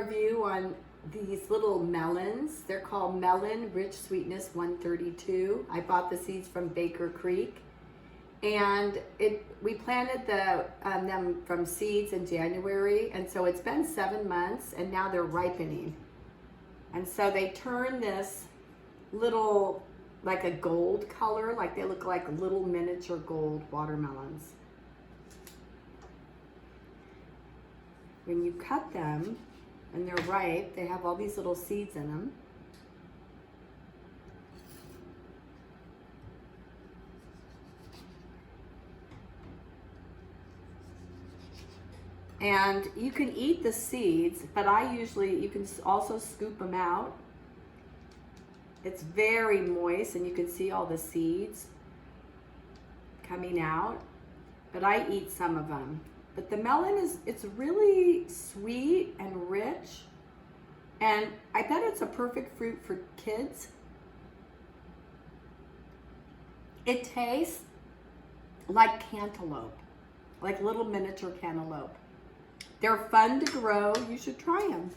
review on these little melons. They're called Melon Rich Sweetness 132. I bought the seeds from Baker Creek. And we planted them from seeds in January, and so it's been 7 months, and now they're ripening. And so they turn this little, like a gold color, like they look like little miniature gold watermelons. When you cut them, and they're ripe, they have all these little seeds in them. And you can eat the seeds, but you can also scoop them out. It's very moist, and you can see all the seeds coming out, but I eat some of them. But the melon it's really sweet and rich, and I bet it's a perfect fruit for kids. It tastes like cantaloupe, like little miniature cantaloupe. They're fun to grow. You should try them.